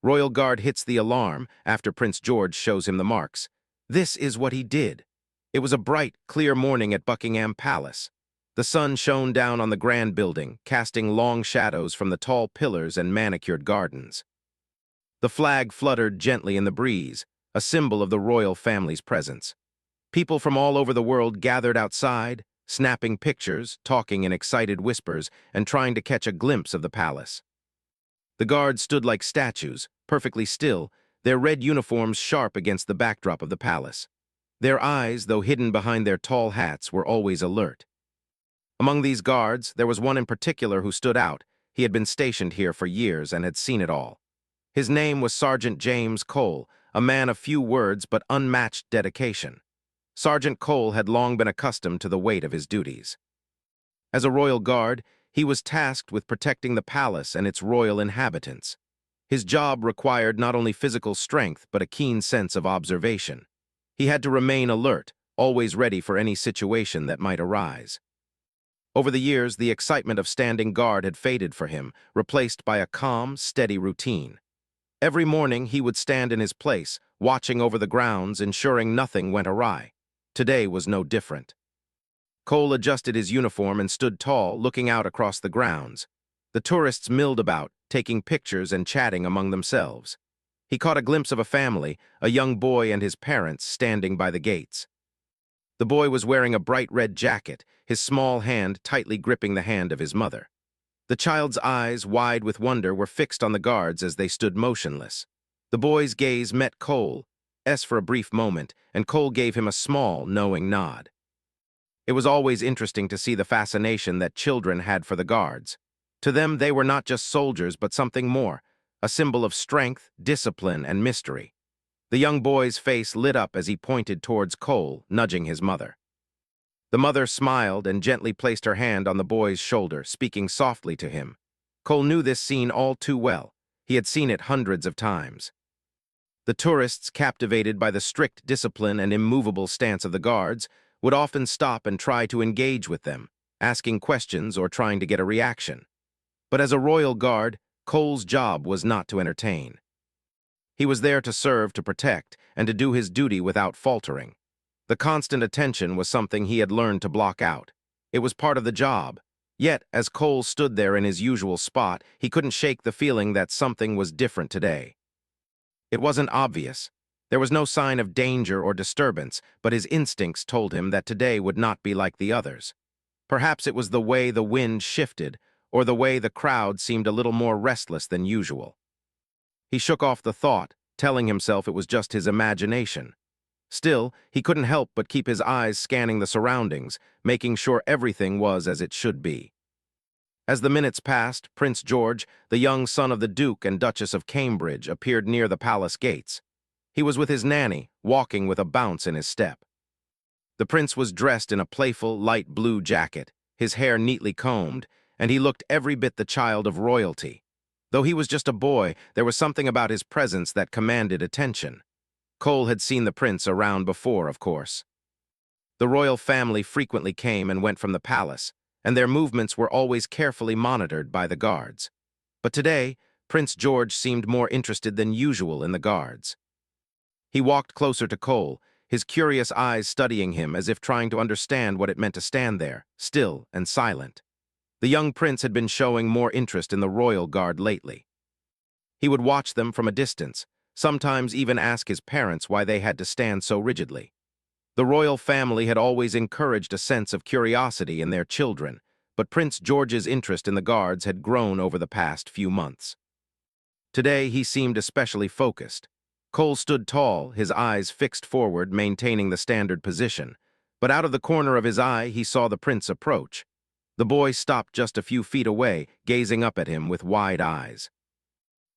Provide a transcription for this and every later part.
Royal Guard hits the alarm after Prince George shows him the marks. This is what he did. It was a bright, clear morning at Buckingham Palace. The sun shone down on the grand building, casting long shadows from the tall pillars and manicured gardens. The flag fluttered gently in the breeze, a symbol of the royal family's presence. People from all over the world gathered outside, snapping pictures, talking in excited whispers, and trying to catch a glimpse of the palace. The guards stood like statues, perfectly still, their red uniforms sharp against the backdrop of the palace. Their eyes, though hidden behind their tall hats, were always alert. Among these guards, there was one in particular who stood out. He had been stationed here for years and had seen it all. His name was Sergeant James Cole, a man of few words but unmatched dedication. Sergeant Cole had long been accustomed to the weight of his duties. As a royal guard, he was tasked with protecting the palace and its royal inhabitants. His job required not only physical strength but a keen sense of observation. He had to remain alert, always ready for any situation that might arise. Over the years, the excitement of standing guard had faded for him, replaced by a calm, steady routine. Every morning, he would stand in his place, watching over the grounds, ensuring nothing went awry. Today was no different. Cole adjusted his uniform and stood tall, looking out across the grounds. The tourists milled about, taking pictures and chatting among themselves. He caught a glimpse of a family, a young boy and his parents, standing by the gates. The boy was wearing a bright red jacket, his small hand tightly gripping the hand of his mother. The child's eyes, wide with wonder, were fixed on the guards as they stood motionless. The boy's gaze met Cole's for a brief moment, and Cole gave him a small, knowing nod. It was always interesting to see the fascination that children had for the guards. To them, they were not just soldiers, but something more, a symbol of strength, discipline, and mystery. The young boy's face lit up as he pointed towards Cole, nudging his mother. The mother smiled and gently placed her hand on the boy's shoulder, speaking softly to him. Cole knew this scene all too well. He had seen it hundreds of times. The tourists, captivated by the strict discipline and immovable stance of the guards, would often stop and try to engage with them, asking questions or trying to get a reaction. But as a royal guard, Cole's job was not to entertain. He was there to serve, to protect, and to do his duty without faltering. The constant attention was something he had learned to block out. It was part of the job. Yet, as Cole stood there in his usual spot, he couldn't shake the feeling that something was different today. It wasn't obvious. There was no sign of danger or disturbance, but his instincts told him that today would not be like the others. Perhaps it was the way the wind shifted, or the way the crowd seemed a little more restless than usual. He shook off the thought, telling himself it was just his imagination. Still, he couldn't help but keep his eyes scanning the surroundings, making sure everything was as it should be. As the minutes passed, Prince George, the young son of the Duke and Duchess of Cambridge, appeared near the palace gates. He was with his nanny, walking with a bounce in his step. The prince was dressed in a playful, light blue jacket, his hair neatly combed, and he looked every bit the child of royalty. Though he was just a boy, there was something about his presence that commanded attention. Cole had seen the prince around before, of course. The royal family frequently came and went from the palace, and their movements were always carefully monitored by the guards. But today, Prince George seemed more interested than usual in the guards. He walked closer to Cole, his curious eyes studying him as if trying to understand what it meant to stand there, still and silent. The young prince had been showing more interest in the royal guard lately. He would watch them from a distance, sometimes even ask his parents why they had to stand so rigidly. The royal family had always encouraged a sense of curiosity in their children, but Prince George's interest in the guards had grown over the past few months. Today, he seemed especially focused. Cole stood tall, his eyes fixed forward, maintaining the standard position. But out of the corner of his eye, he saw the prince approach. The boy stopped just a few feet away, gazing up at him with wide eyes.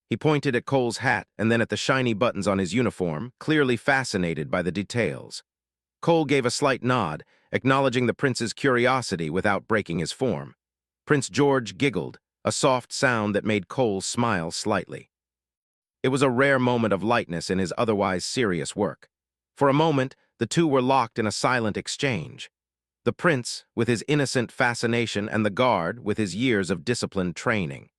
He pointed at Cole's hat and then at the shiny buttons on his uniform, clearly fascinated by the details. Cole gave a slight nod, acknowledging the prince's curiosity without breaking his form. Prince George giggled, a soft sound that made Cole smile slightly. It was a rare moment of lightness in his otherwise serious work. For a moment, the two were locked in a silent exchange. The prince, with his innocent fascination, and the guard, with his years of disciplined training.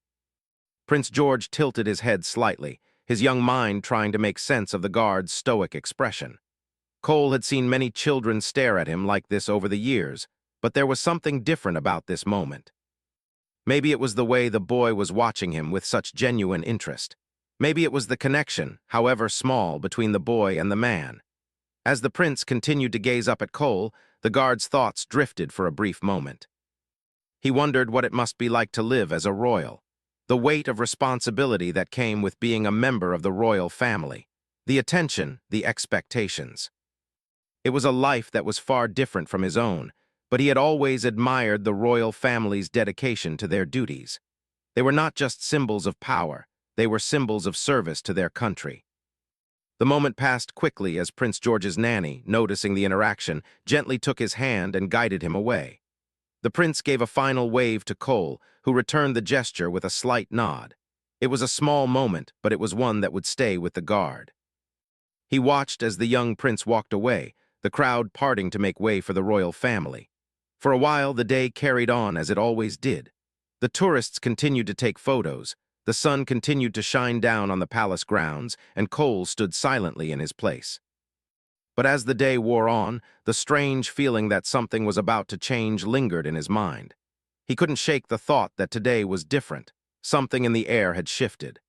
Prince George tilted his head slightly, his young mind trying to make sense of the guard's stoic expression. Cole had seen many children stare at him like this over the years, but there was something different about this moment. Maybe it was the way the boy was watching him with such genuine interest. Maybe it was the connection, however small, between the boy and the man. As the prince continued to gaze up at Cole, the guard's thoughts drifted for a brief moment. He wondered what it must be like to live as a royal, the weight of responsibility that came with being a member of the royal family, the attention, the expectations. It was a life that was far different from his own, but he had always admired the royal family's dedication to their duties. They were not just symbols of power, they were symbols of service to their country. The moment passed quickly as Prince George's nanny, noticing the interaction, gently took his hand and guided him away. The prince gave a final wave to Cole, who returned the gesture with a slight nod. It was a small moment, but it was one that would stay with the guard. He watched as the young prince walked away, the crowd parting to make way for the royal family. For a while, the day carried on as it always did. The tourists continued to take photos, the sun continued to shine down on the palace grounds, and Cole stood silently in his place. But as the day wore on, the strange feeling that something was about to change lingered in his mind. He couldn't shake the thought that today was different. Something in the air had shifted.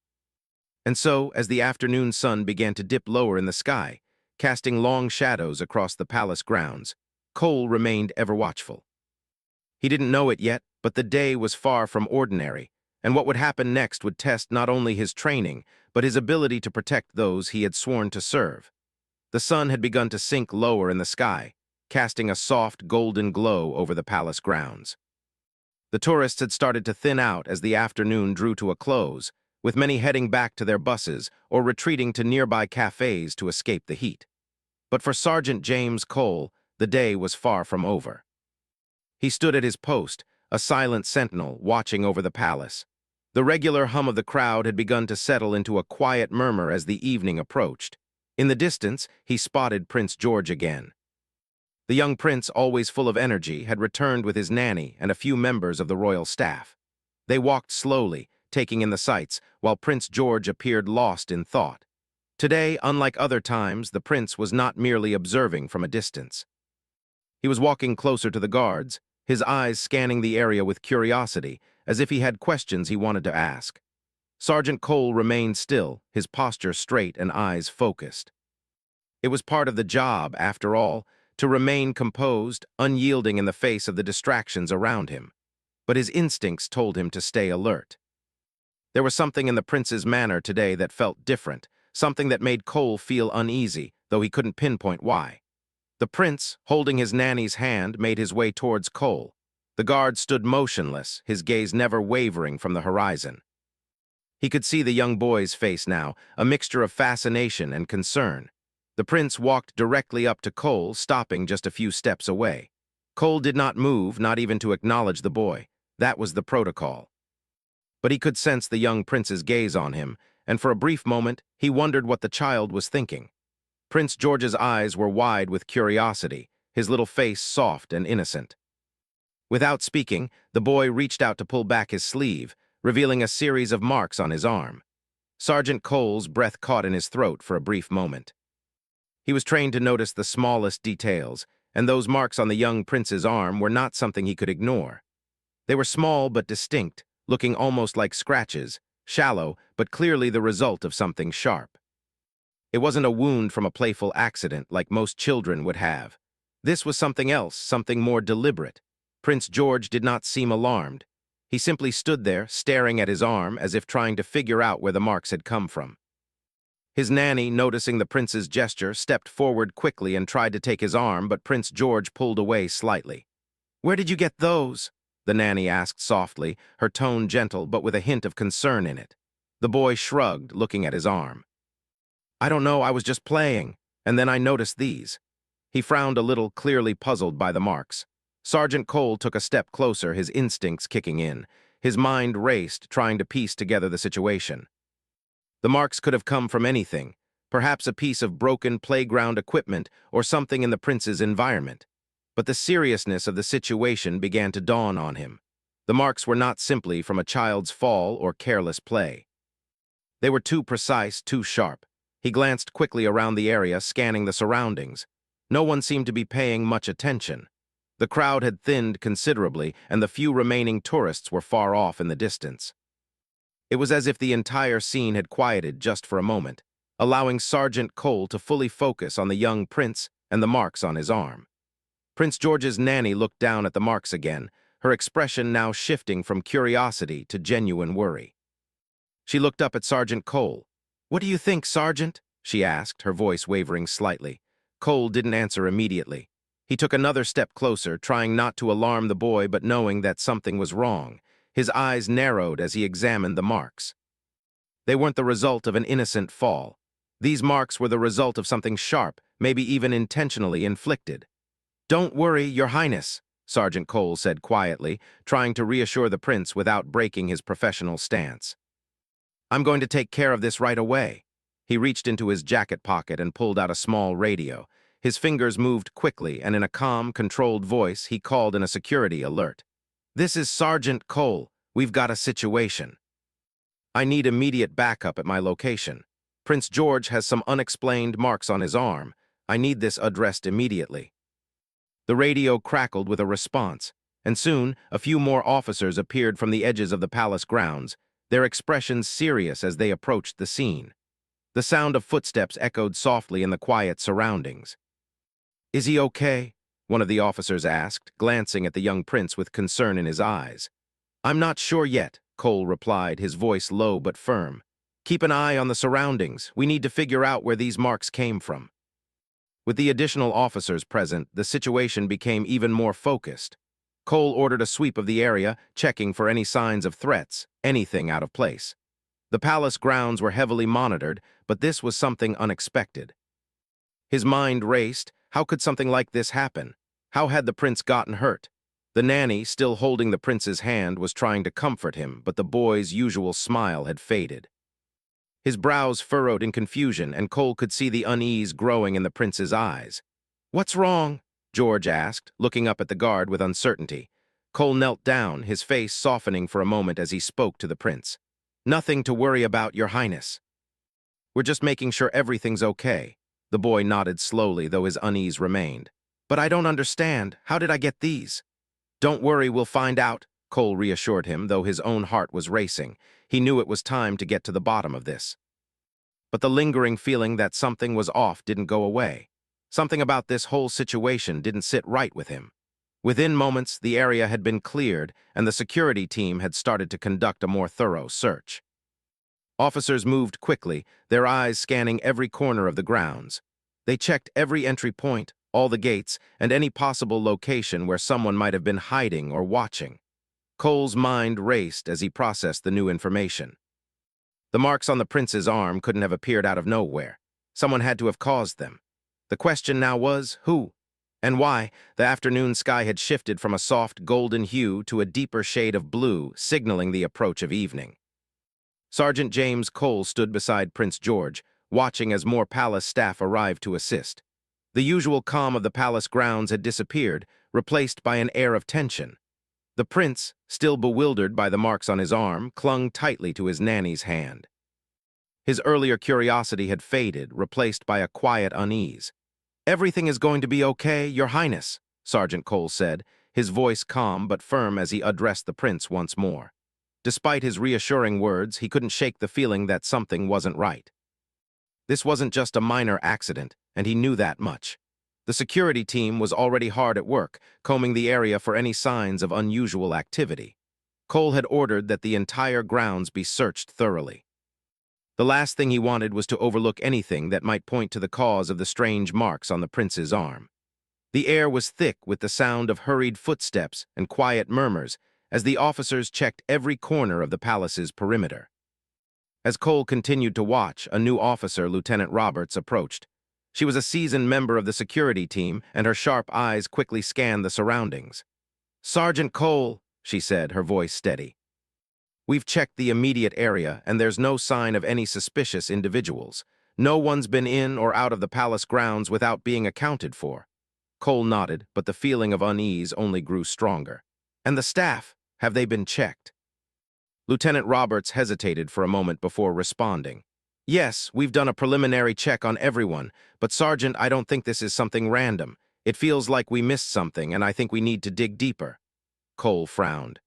And so, as the afternoon sun began to dip lower in the sky, casting long shadows across the palace grounds, Cole remained ever watchful. He didn't know it yet, but the day was far from ordinary, and what would happen next would test not only his training, but his ability to protect those he had sworn to serve. The sun had begun to sink lower in the sky, casting a soft golden glow over the palace grounds. The tourists had started to thin out as the afternoon drew to a close, with many heading back to their buses or retreating to nearby cafes to escape the heat. But for Sergeant James Cole, the day was far from over. He stood at his post, a silent sentinel watching over the palace. The regular hum of the crowd had begun to settle into a quiet murmur as the evening approached. In the distance, he spotted Prince George again. The young prince, always full of energy, had returned with his nanny and a few members of the royal staff. They walked slowly, taking in the sights, while Prince George appeared lost in thought. Today, unlike other times, the prince was not merely observing from a distance. He was walking closer to the guards, his eyes scanning the area with curiosity, as if he had questions he wanted to ask. Sergeant Cole remained still, his posture straight and eyes focused. It was part of the job, after all, to remain composed, unyielding in the face of the distractions around him. But his instincts told him to stay alert. There was something in the prince's manner today that felt different, something that made Cole feel uneasy, though he couldn't pinpoint why. The prince, holding his nanny's hand, made his way towards Cole. The guard stood motionless, his gaze never wavering from the horizon. He could see the young boy's face now, a mixture of fascination and concern. The prince walked directly up to Cole, stopping just a few steps away. Cole did not move, not even to acknowledge the boy. That was the protocol. But he could sense the young prince's gaze on him, and for a brief moment, he wondered what the child was thinking. Prince George's eyes were wide with curiosity, his little face soft and innocent. Without speaking, the boy reached out to pull back his sleeve, revealing a series of marks on his arm. Sergeant Cole's breath caught in his throat for a brief moment. He was trained to notice the smallest details, and those marks on the young prince's arm were not something he could ignore. They were small but distinct, looking almost like scratches, shallow but clearly the result of something sharp. It wasn't a wound from a playful accident like most children would have. This was something else, something more deliberate. Prince George did not seem alarmed. He simply stood there, staring at his arm as if trying to figure out where the marks had come from. His nanny, noticing the prince's gesture, stepped forward quickly and tried to take his arm, but Prince George pulled away slightly. "Where did you get those?" the nanny asked softly, her tone gentle but with a hint of concern in it. The boy shrugged, looking at his arm. "I don't know, I was just playing, and then I noticed these." He frowned a little, clearly puzzled by the marks. Sergeant Cole took a step closer, his instincts kicking in. His mind raced, trying to piece together the situation. The marks could have come from anything, perhaps a piece of broken playground equipment or something in the prince's environment. But the seriousness of the situation began to dawn on him. The marks were not simply from a child's fall or careless play. They were too precise, too sharp. He glanced quickly around the area, scanning the surroundings. No one seemed to be paying much attention. The crowd had thinned considerably, and the few remaining tourists were far off in the distance. It was as if the entire scene had quieted just for a moment, allowing Sergeant Cole to fully focus on the young prince and the marks on his arm. Prince George's nanny looked down at the marks again, her expression now shifting from curiosity to genuine worry. She looked up at Sergeant Cole. "What do you think, Sergeant?" she asked, her voice wavering slightly. Cole didn't answer immediately. He took another step closer, trying not to alarm the boy but knowing that something was wrong. His eyes narrowed as he examined the marks. They weren't the result of an innocent fall. These marks were the result of something sharp, maybe even intentionally inflicted. "Don't worry, Your Highness," Sergeant Cole said quietly, trying to reassure the prince without breaking his professional stance. "I'm going to take care of this right away." He reached into his jacket pocket and pulled out a small radio. His fingers moved quickly, and in a calm, controlled voice, he called in a security alert. "This is Sergeant Cole. We've got a situation. I need immediate backup at my location. Prince George has some unexplained marks on his arm. I need this addressed immediately." The radio crackled with a response, and soon a few more officers appeared from the edges of the palace grounds, their expressions serious as they approached the scene. The sound of footsteps echoed softly in the quiet surroundings. "Is he okay?" one of the officers asked, glancing at the young prince with concern in his eyes. "I'm not sure yet," Cole replied, his voice low but firm. "Keep an eye on the surroundings. We need to figure out where these marks came from." With the additional officers present, the situation became even more focused. Cole ordered a sweep of the area, checking for any signs of threats, anything out of place. The palace grounds were heavily monitored, but this was something unexpected. His mind raced. How could something like this happen? How had the prince gotten hurt? The nanny, still holding the prince's hand, was trying to comfort him, but the boy's usual smile had faded. His brows furrowed in confusion, and Cole could see the unease growing in the prince's eyes. "What's wrong?" George asked, looking up at the guard with uncertainty. Cole knelt down, his face softening for a moment as he spoke to the prince. "Nothing to worry about, Your Highness. We're just making sure everything's okay." The boy nodded slowly, though his unease remained. "But I don't understand. How did I get these?" "Don't worry, we'll find out," Cole reassured him, though his own heart was racing. He knew it was time to get to the bottom of this. But the lingering feeling that something was off didn't go away. Something about this whole situation didn't sit right with him. Within moments, the area had been cleared, and the security team had started to conduct a more thorough search. Officers moved quickly, their eyes scanning every corner of the grounds. They checked every entry point, all the gates, and any possible location where someone might have been hiding or watching. Cole's mind raced as he processed the new information. The marks on the prince's arm couldn't have appeared out of nowhere. Someone had to have caused them. The question now was, who? And why? The afternoon sky had shifted from a soft golden hue to a deeper shade of blue, signaling the approach of evening. Sergeant James Cole stood beside Prince George, watching as more palace staff arrived to assist. The usual calm of the palace grounds had disappeared, replaced by an air of tension. The prince, still bewildered by the marks on his arm, clung tightly to his nanny's hand. His earlier curiosity had faded, replaced by a quiet unease. "Everything is going to be okay, Your Highness," Sergeant Cole said, his voice calm but firm as he addressed the prince once more. Despite his reassuring words, he couldn't shake the feeling that something wasn't right. This wasn't just a minor accident, and he knew that much. The security team was already hard at work, combing the area for any signs of unusual activity. Cole had ordered that the entire grounds be searched thoroughly. The last thing he wanted was to overlook anything that might point to the cause of the strange marks on the prince's arm. The air was thick with the sound of hurried footsteps and quiet murmurs as the officers checked every corner of the palace's perimeter. As Cole continued to watch, a new officer, Lieutenant Roberts, approached. She was a seasoned member of the security team, and her sharp eyes quickly scanned the surroundings. "Sergeant Cole," she said, her voice steady. "We've checked the immediate area, and there's no sign of any suspicious individuals. No one's been in or out of the palace grounds without being accounted for." Cole nodded, but the feeling of unease only grew stronger. "And the staff? Have they been checked?" Lieutenant Roberts hesitated for a moment before responding. Yes, we've done a preliminary check on everyone, but Sergeant, I don't think this is something random. It feels like we missed something, and I think we need to dig deeper. Cole frowned.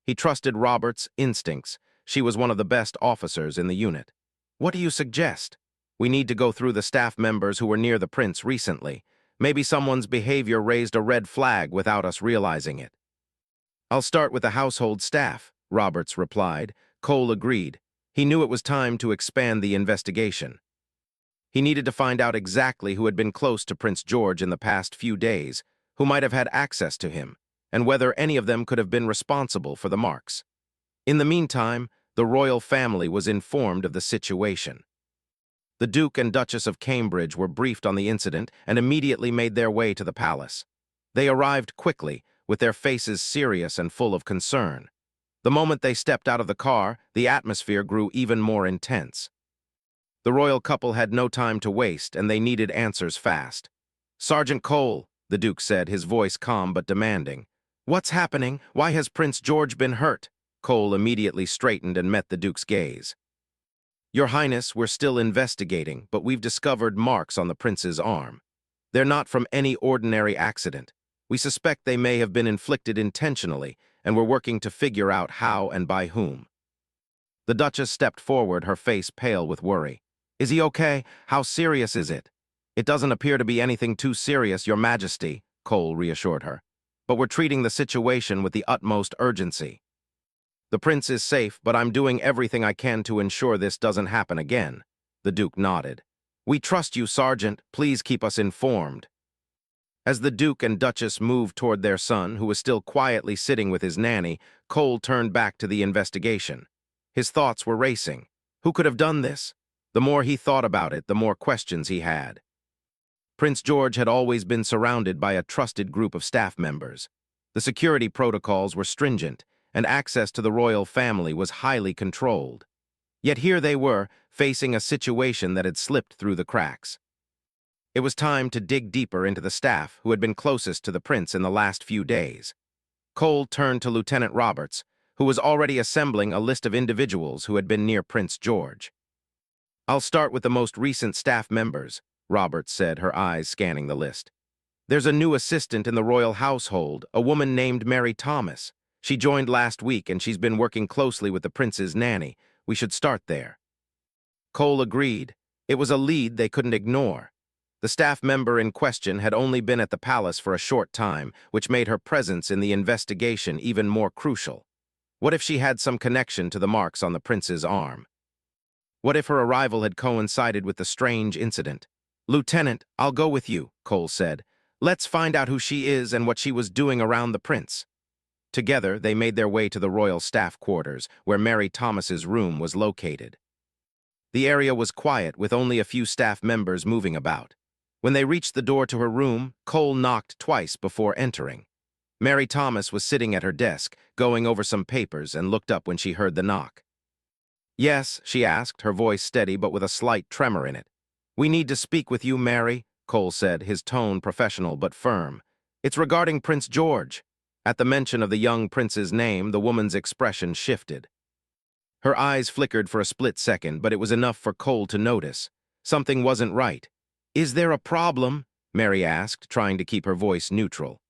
He trusted Roberts' instincts. She was one of the best officers in the unit. What do you suggest? We need to go through the staff members who were near the prince recently. Maybe someone's behavior raised a red flag without us realizing it. I'll start with the household staff, Roberts replied. Cole agreed. He knew it was time to expand the investigation. He needed to find out exactly who had been close to Prince George in the past few days, who might have had access to him, and whether any of them could have been responsible for the marks. In the meantime, the royal family was informed of the situation. The Duke and Duchess of Cambridge were briefed on the incident and immediately made their way to the palace. They arrived quickly, with their faces serious and full of concern. The moment they stepped out of the car, the atmosphere grew even more intense. The royal couple had no time to waste, and they needed answers fast. "Sergeant Cole," the Duke said, his voice calm but demanding. "What's happening? Why has Prince George been hurt?" Cole immediately straightened and met the Duke's gaze. "Your Highness, we're still investigating, but we've discovered marks on the prince's arm. They're not from any ordinary accident. We suspect they may have been inflicted intentionally, and we're working to figure out how and by whom." The Duchess stepped forward, her face pale with worry. "Is he okay? How serious is it?" "It doesn't appear to be anything too serious, Your Majesty," Cole reassured her. "But we're treating the situation with the utmost urgency. The prince is safe, but I'm doing everything I can to ensure this doesn't happen again." The Duke nodded. "We trust you, Sergeant. Please keep us informed." As the Duke and Duchess moved toward their son, who was still quietly sitting with his nanny, Cole turned back to the investigation. His thoughts were racing. Who could have done this? The more he thought about it, the more questions he had. Prince George had always been surrounded by a trusted group of staff members. The security protocols were stringent, and access to the royal family was highly controlled. Yet here they were, facing a situation that had slipped through the cracks. It was time to dig deeper into the staff who had been closest to the prince in the last few days. Cole turned to Lieutenant Roberts, who was already assembling a list of individuals who had been near Prince George. "I'll start with the most recent staff members," Roberts said, her eyes scanning the list. "There's a new assistant in the royal household, a woman named Mary Thomas. She joined last week, and she's been working closely with the prince's nanny. We should start there." Cole agreed. It was a lead they couldn't ignore. The staff member in question had only been at the palace for a short time, which made her presence in the investigation even more crucial. What if she had some connection to the marks on the prince's arm? What if her arrival had coincided with the strange incident? "Lieutenant, I'll go with you," Cole said. "Let's find out who she is and what she was doing around the prince." Together, they made their way to the royal staff quarters, where Mary Thomas's room was located. The area was quiet, with only a few staff members moving about. When they reached the door to her room, Cole knocked twice before entering. Mary Thomas was sitting at her desk, going over some papers, and looked up when she heard the knock. "Yes," she asked, her voice steady but with a slight tremor in it. "We need to speak with you, Mary," Cole said, his tone professional but firm. "It's regarding Prince George." At the mention of the young prince's name, the woman's expression shifted. Her eyes flickered for a split second, but it was enough for Cole to notice. Something wasn't right. "Is there a problem?" Mary asked, trying to keep her voice neutral.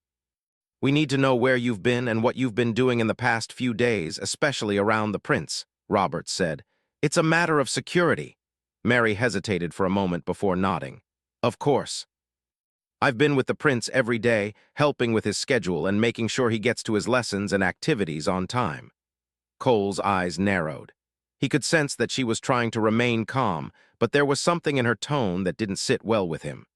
"We need to know where you've been and what you've been doing in the past few days, especially around the prince," Roberts said. "It's a matter of security." Mary hesitated for a moment before nodding. "Of course. I've been with the prince every day, helping with his schedule and making sure he gets to his lessons and activities on time." Cole's eyes narrowed. He could sense that she was trying to remain calm, but there was something in her tone that didn't sit well with him.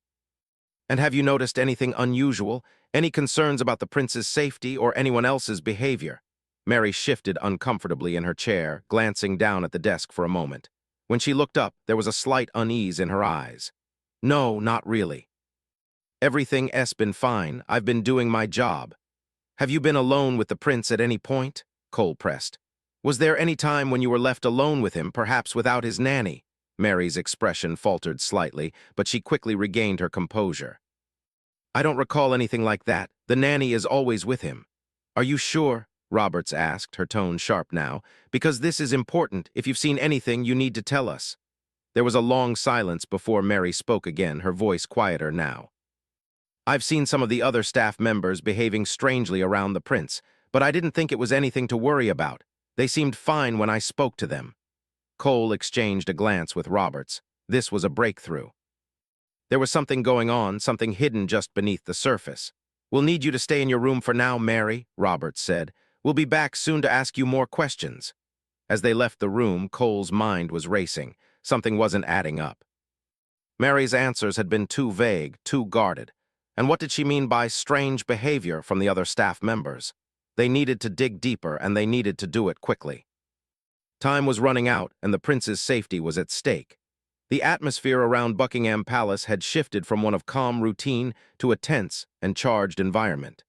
"And have you noticed anything unusual? Any concerns about the prince's safety or anyone else's behavior?" Mary shifted uncomfortably in her chair, glancing down at the desk for a moment. When she looked up, there was a slight unease in her eyes. "No, not really. Everything's been fine. I've been doing my job." "Have you been alone with the prince at any point?" Cole pressed. "Was there any time when you were left alone with him, perhaps without his nanny?" Mary's expression faltered slightly, but she quickly regained her composure. "I don't recall anything like that. The nanny is always with him." "Are you sure?" Roberts asked, her tone sharp now. "Because this is important. If you've seen anything, you need to tell us." There was a long silence before Mary spoke again, her voice quieter now. "I've seen some of the other staff members behaving strangely around the prince, but I didn't think it was anything to worry about. They seemed fine when I spoke to them." Cole exchanged a glance with Roberts. This was a breakthrough. There was something going on, something hidden just beneath the surface. "We'll need you to stay in your room for now, Mary," Roberts said. "We'll be back soon to ask you more questions." As they left the room, Cole's mind was racing. Something wasn't adding up. Mary's answers had been too vague, too guarded. And what did she mean by strange behavior from the other staff members? They needed to dig deeper, and they needed to do it quickly. Time was running out, and the prince's safety was at stake. The atmosphere around Buckingham Palace had shifted from one of calm routine to a tense and charged environment.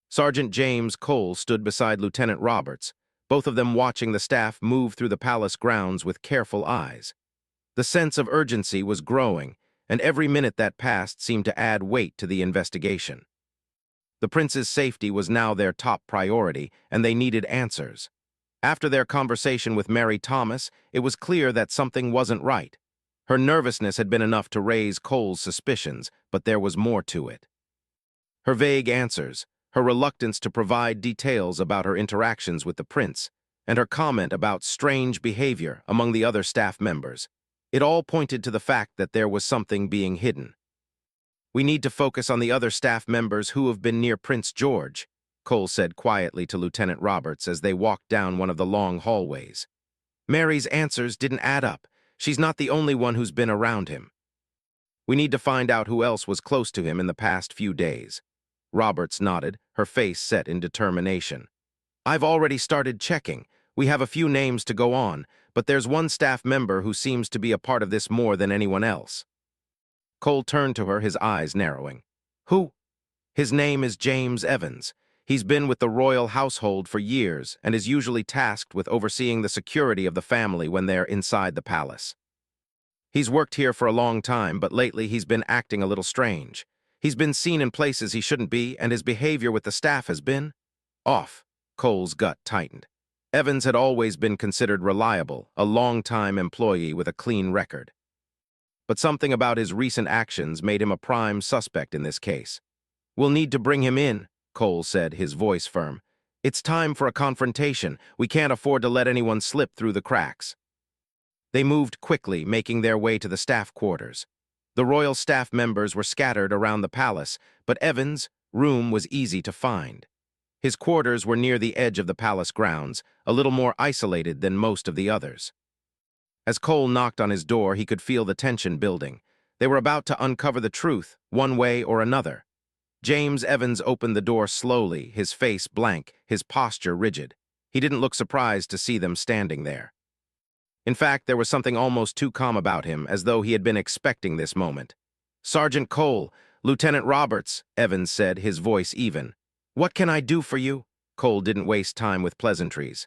Sergeant James Cole stood beside Lieutenant Roberts, both of them watching the staff move through the palace grounds with careful eyes. The sense of urgency was growing, and every minute that passed seemed to add weight to the investigation. The prince's safety was now their top priority, and they needed answers. After their conversation with Mary Thomas, it was clear that something wasn't right. Her nervousness had been enough to raise Cole's suspicions, but there was more to it. Her vague answers, her reluctance to provide details about her interactions with the prince, and her comment about strange behavior among the other staff members, it all pointed to the fact that there was something being hidden. "We need to focus on the other staff members who have been near Prince George," Cole said quietly to Lieutenant Roberts as they walked down one of the long hallways. "Mary's answers didn't add up. She's not the only one who's been around him. We need to find out who else was close to him in the past few days." Roberts nodded, her face set in determination. "I've already started checking. We have a few names to go on, but there's one staff member who seems to be a part of this more than anyone else." Cole turned to her, his eyes narrowing. "Who?" "His name is James Evans. He's been with the royal household for years and is usually tasked with overseeing the security of the family when they're inside the palace. He's worked here for a long time, but lately he's been acting a little strange. He's been seen in places he shouldn't be, and his behavior with the staff has been off." Cole's gut tightened. Evans had always been considered reliable, a long-time employee with a clean record. But something about his recent actions made him a prime suspect in this case. "We'll need to bring him in," Cole said, his voice firm. "It's time for a confrontation. We can't afford to let anyone slip through the cracks." They moved quickly, making their way to the staff quarters. The royal staff members were scattered around the palace, but Evans' room was easy to find. His quarters were near the edge of the palace grounds, a little more isolated than most of the others. As Cole knocked on his door, he could feel the tension building. They were about to uncover the truth, one way or another. James Evans opened the door slowly, his face blank, his posture rigid. He didn't look surprised to see them standing there. In fact, there was something almost too calm about him, as though he had been expecting this moment. "Sergeant Cole, Lieutenant Roberts," Evans said, his voice even. "What can I do for you?" Cole didn't waste time with pleasantries.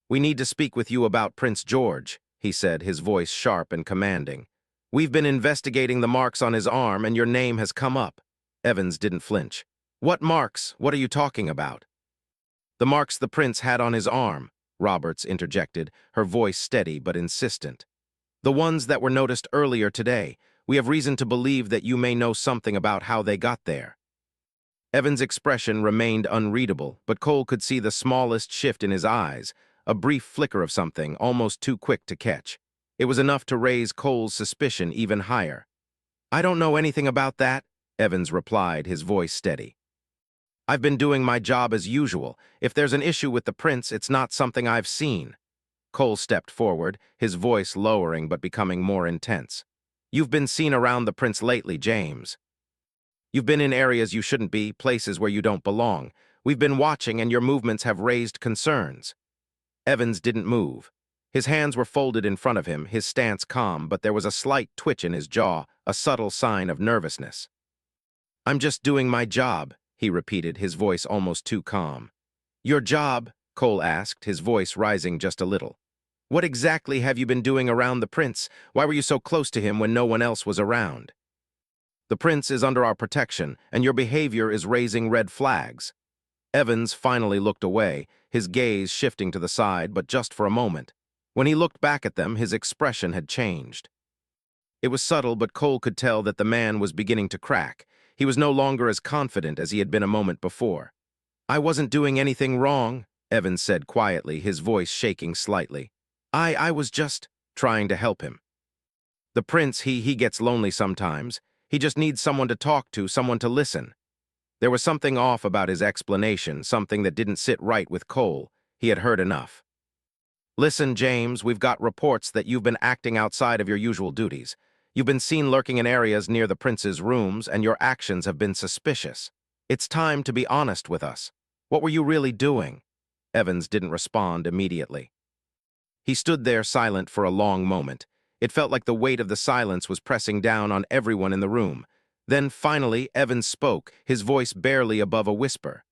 "We need to speak with you about Prince George," he said, his voice sharp and commanding. "We've been investigating the marks on his arm, and your name has come up." Evans didn't flinch. "What marks? What are you talking about?" "The marks the prince had on his arm," Roberts interjected, her voice steady but insistent. "The ones that were noticed earlier today. We have reason to believe that you may know something about how they got there." Evans' expression remained unreadable, but Cole could see the smallest shift in his eyes, a brief flicker of something, almost too quick to catch. It was enough to raise Cole's suspicion even higher. "I don't know anything about that," Evans replied, his voice steady. "I've been doing my job as usual. If there's an issue with the prince, it's not something I've seen." Cole stepped forward, his voice lowering but becoming more intense. "You've been seen around the prince lately, James. You've been in areas you shouldn't be, places where you don't belong. We've been watching, and your movements have raised concerns." Evans didn't move. His hands were folded in front of him, his stance calm, but there was a slight twitch in his jaw, a subtle sign of nervousness. "I'm just doing my job," he repeated, his voice almost too calm. "Your job?" Cole asked, his voice rising just a little. "What exactly have you been doing around the prince? Why were you so close to him when no one else was around?" "The prince is under our protection, and your behavior is raising red flags." Evans finally looked away, his gaze shifting to the side, but just for a moment. When he looked back at them, his expression had changed. It was subtle, but Cole could tell that the man was beginning to crack. He was no longer as confident as he had been a moment before. "I wasn't doing anything wrong," Evans said quietly, his voice shaking slightly. I was just trying to help him. The prince, he gets lonely sometimes. He just needs someone to talk to, someone to listen." There was something off about his explanation, something that didn't sit right with Cole. He had heard enough. "Listen, James, we've got reports that you've been acting outside of your usual duties. You've been seen lurking in areas near the prince's rooms, and your actions have been suspicious. It's time to be honest with us. What were you really doing?" Evans didn't respond immediately. He stood there silent for a long moment. It felt like the weight of the silence was pressing down on everyone in the room. Then, finally, Evans spoke, his voice barely above a whisper.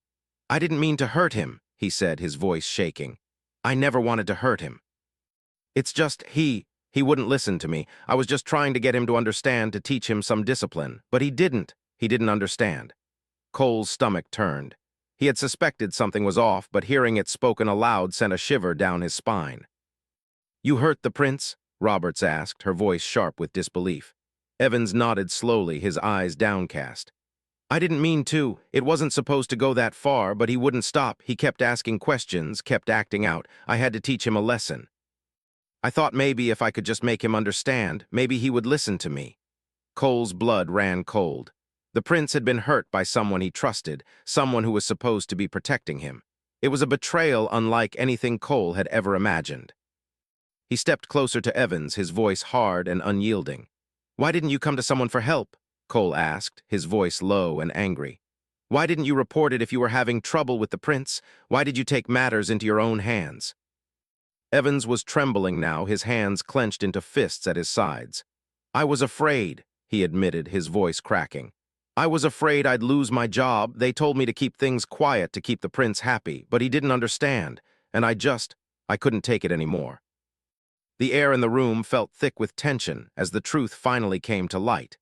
"I didn't mean to hurt him," he said, his voice shaking. "I never wanted to hurt him. It's just he wouldn't listen to me. I was just trying to get him to understand, to teach him some discipline. But he didn't. He didn't understand." Cole's stomach turned. He had suspected something was off, but hearing it spoken aloud sent a shiver down his spine. "You hurt the prince?" Roberts asked, her voice sharp with disbelief. Evans nodded slowly, his eyes downcast. "I didn't mean to. It wasn't supposed to go that far, but he wouldn't stop. He kept asking questions, kept acting out. I had to teach him a lesson. I thought maybe if I could just make him understand, maybe he would listen to me." Cole's blood ran cold. The prince had been hurt by someone he trusted, someone who was supposed to be protecting him. It was a betrayal unlike anything Cole had ever imagined. He stepped closer to Evans, his voice hard and unyielding. "Why didn't you come to someone for help?" Cole asked, his voice low and angry. "Why didn't you report it if you were having trouble with the prince? Why did you take matters into your own hands?" Evans was trembling now, his hands clenched into fists at his sides. "I was afraid," he admitted, his voice cracking. "I was afraid I'd lose my job. They told me to keep things quiet to keep the prince happy, but he didn't understand, and I couldn't take it anymore." The air in the room felt thick with tension as the truth finally came to light.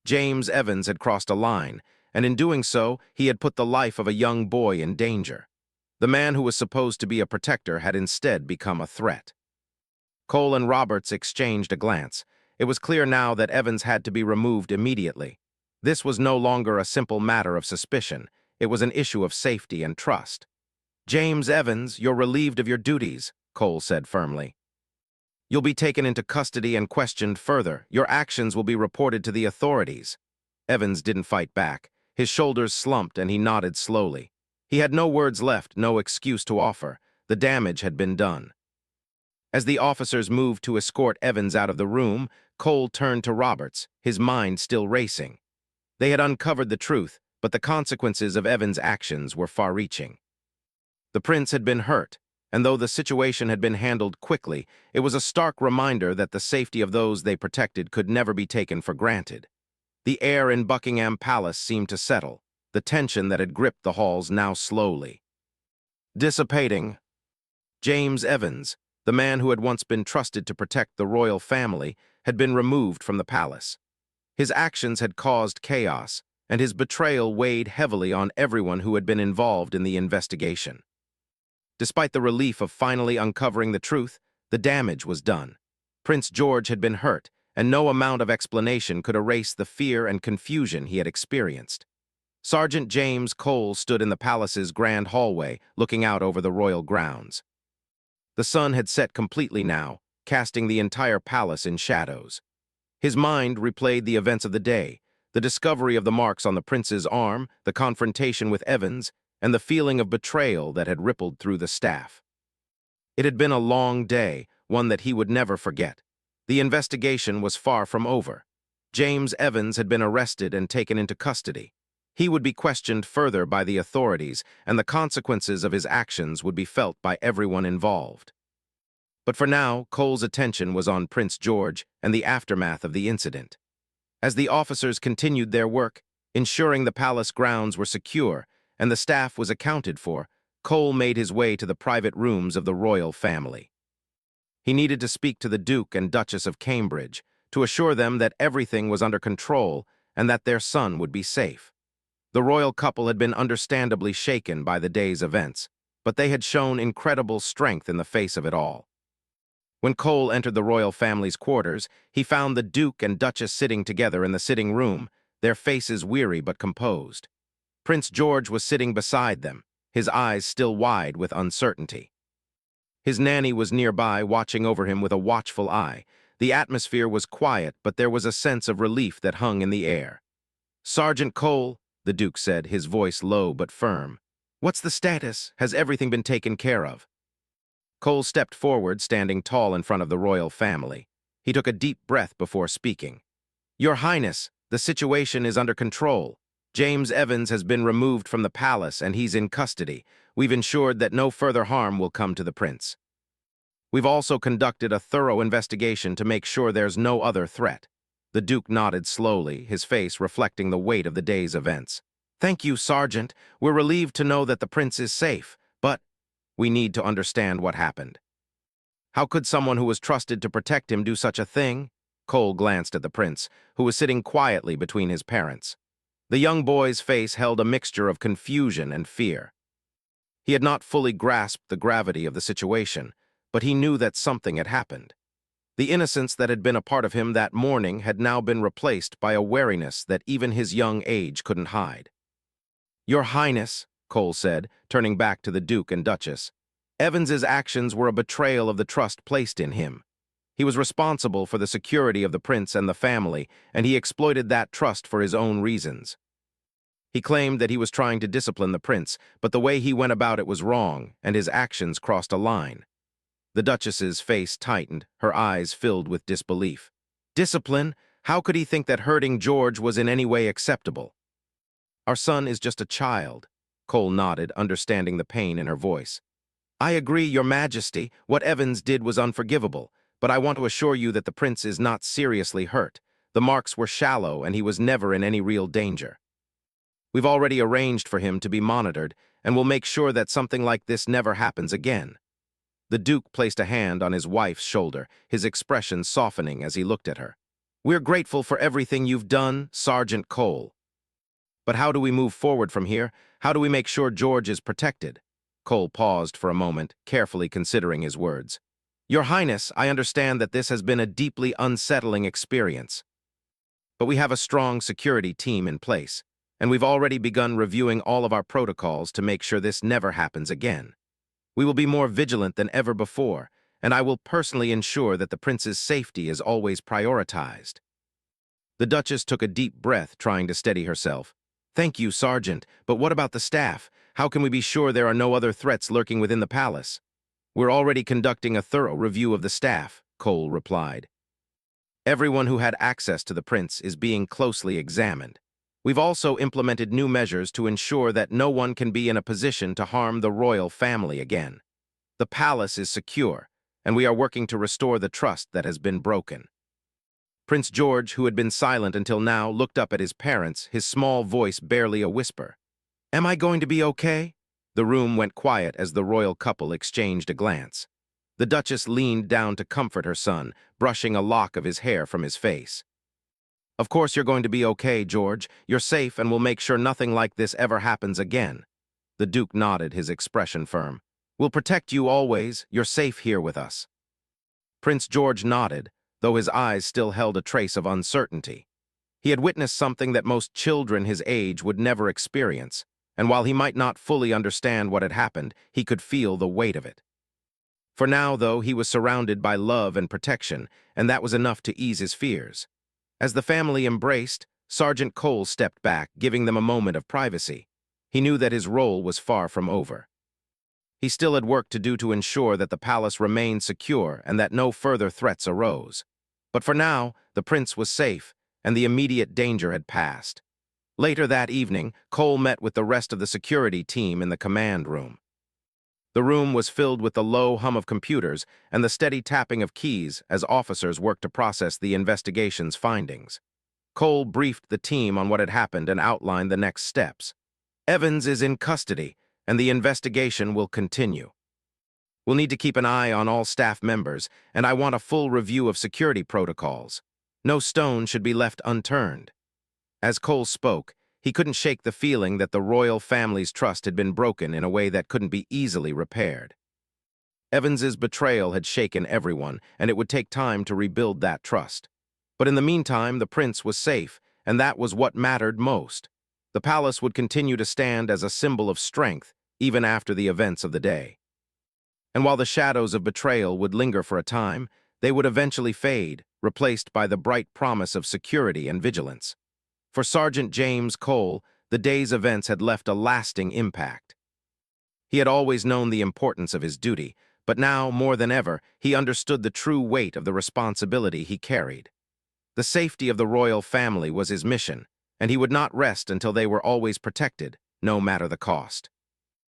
James Evans had crossed a line, and in doing so, he had put the life of a young boy in danger. The man who was supposed to be a protector had instead become a threat. Cole and Roberts exchanged a glance. It was clear now that Evans had to be removed immediately. This was no longer a simple matter of suspicion. It was an issue of safety and trust. "James Evans, you're relieved of your duties," Cole said firmly. "You'll be taken into custody and questioned further. Your actions will be reported to the authorities." Evans didn't fight back. His shoulders slumped and he nodded slowly. He had no words left, no excuse to offer. The damage had been done. As the officers moved to escort Evans out of the room, Cole turned to Roberts, his mind still racing. They had uncovered the truth, but the consequences of Evans' actions were far-reaching. The prince had been hurt, and though the situation had been handled quickly, it was a stark reminder that the safety of those they protected could never be taken for granted. The air in Buckingham Palace seemed to settle, the tension that had gripped the halls now slowly dissipating. James Evans, the man who had once been trusted to protect the royal family, had been removed from the palace. His actions had caused chaos, and his betrayal weighed heavily on everyone who had been involved in the investigation. Despite the relief of finally uncovering the truth, the damage was done. Prince George had been hurt, and no amount of explanation could erase the fear and confusion he had experienced. Sergeant James Cole stood in the palace's grand hallway, looking out over the royal grounds. The sun had set completely now, casting the entire palace in shadows. His mind replayed the events of the day, the discovery of the marks on the prince's arm, the confrontation with Evans, and the feeling of betrayal that had rippled through the staff. It had been a long day, one that he would never forget. The investigation was far from over. James Evans had been arrested and taken into custody. He would be questioned further by the authorities, and the consequences of his actions would be felt by everyone involved. But for now, Cole's attention was on Prince George and the aftermath of the incident. As the officers continued their work, ensuring the palace grounds were secure and the staff was accounted for, Cole made his way to the private rooms of the royal family. He needed to speak to the Duke and Duchess of Cambridge to assure them that everything was under control and that their son would be safe. The royal couple had been understandably shaken by the day's events, but they had shown incredible strength in the face of it all. When Cole entered the royal family's quarters, he found the Duke and Duchess sitting together in the sitting room, their faces weary but composed. Prince George was sitting beside them, his eyes still wide with uncertainty. His nanny was nearby, watching over him with a watchful eye. The atmosphere was quiet, but there was a sense of relief that hung in the air. "Sergeant Cole," the Duke said, his voice low but firm. "What's the status? Has everything been taken care of?" Cole stepped forward, standing tall in front of the royal family. He took a deep breath before speaking. "Your Highness, the situation is under control. James Evans has been removed from the palace and he's in custody. We've ensured that no further harm will come to the prince. We've also conducted a thorough investigation to make sure there's no other threat." The Duke nodded slowly, his face reflecting the weight of the day's events. "Thank you, Sergeant. We're relieved to know that the prince is safe, but we need to understand what happened. How could someone who was trusted to protect him do such a thing?" Cole glanced at the prince, who was sitting quietly between his parents. The young boy's face held a mixture of confusion and fear. He had not fully grasped the gravity of the situation, but he knew that something had happened. The innocence that had been a part of him that morning had now been replaced by a wariness that even his young age couldn't hide. "Your Highness," Cole said, turning back to the Duke and Duchess, "Evans's actions were a betrayal of the trust placed in him. He was responsible for the security of the prince and the family, and he exploited that trust for his own reasons. He claimed that he was trying to discipline the prince, but the way he went about it was wrong, and his actions crossed a line." The Duchess's face tightened, her eyes filled with disbelief. "Discipline? How could he think that hurting George was in any way acceptable?" "Our son is just a child," Cole nodded, understanding the pain in her voice. "I agree, Your Majesty, what Evans did was unforgivable, but I want to assure you that the prince is not seriously hurt. The marks were shallow, and he was never in any real danger. We've already arranged for him to be monitored, and we'll make sure that something like this never happens again." The Duke placed a hand on his wife's shoulder, his expression softening as he looked at her. "We're grateful for everything you've done, Sergeant Cole. But how do we move forward from here? How do we make sure George is protected?" Cole paused for a moment, carefully considering his words. "Your Highness, I understand that this has been a deeply unsettling experience. But we have a strong security team in place, and we've already begun reviewing all of our protocols to make sure this never happens again. We will be more vigilant than ever before, and I will personally ensure that the prince's safety is always prioritized." The Duchess took a deep breath, trying to steady herself. "Thank you, Sergeant, but what about the staff? How can we be sure there are no other threats lurking within the palace?" "We're already conducting a thorough review of the staff," Cole replied. "Everyone who had access to the prince is being closely examined. We've also implemented new measures to ensure that no one can be in a position to harm the royal family again. The palace is secure, and we are working to restore the trust that has been broken." Prince George, who had been silent until now, looked up at his parents, his small voice barely a whisper. "Am I going to be okay?" The room went quiet as the royal couple exchanged a glance. The Duchess leaned down to comfort her son, brushing a lock of his hair from his face. "Of course you're going to be okay, George. You're safe, and we'll make sure nothing like this ever happens again." The Duke nodded, his expression firm. "We'll protect you always. You're safe here with us." Prince George nodded, though his eyes still held a trace of uncertainty. He had witnessed something that most children his age would never experience, and while he might not fully understand what had happened, he could feel the weight of it. For now, though, he was surrounded by love and protection, and that was enough to ease his fears. As the family embraced, Sergeant Cole stepped back, giving them a moment of privacy. He knew that his role was far from over. He still had work to do to ensure that the palace remained secure and that no further threats arose. But for now, the prince was safe, and the immediate danger had passed. Later that evening, Cole met with the rest of the security team in the command room. The room was filled with the low hum of computers and the steady tapping of keys as officers worked to process the investigation's findings. Cole briefed the team on what had happened and outlined the next steps. "Evans is in custody, and the investigation will continue. We'll need to keep an eye on all staff members, and I want a full review of security protocols. No stone should be left unturned." As Cole spoke, He couldn't shake the feeling that the royal family's trust had been broken in a way that couldn't be easily repaired. Evans's betrayal had shaken everyone, and it would take time to rebuild that trust. But in the meantime, the prince was safe, and that was what mattered most. The palace would continue to stand as a symbol of strength, even after the events of the day. And while the shadows of betrayal would linger for a time, they would eventually fade, replaced by the bright promise of security and vigilance. For Sergeant James Cole, the day's events had left a lasting impact. He had always known the importance of his duty, but now, more than ever, he understood the true weight of the responsibility he carried. The safety of the royal family was his mission, and he would not rest until they were always protected, no matter the cost.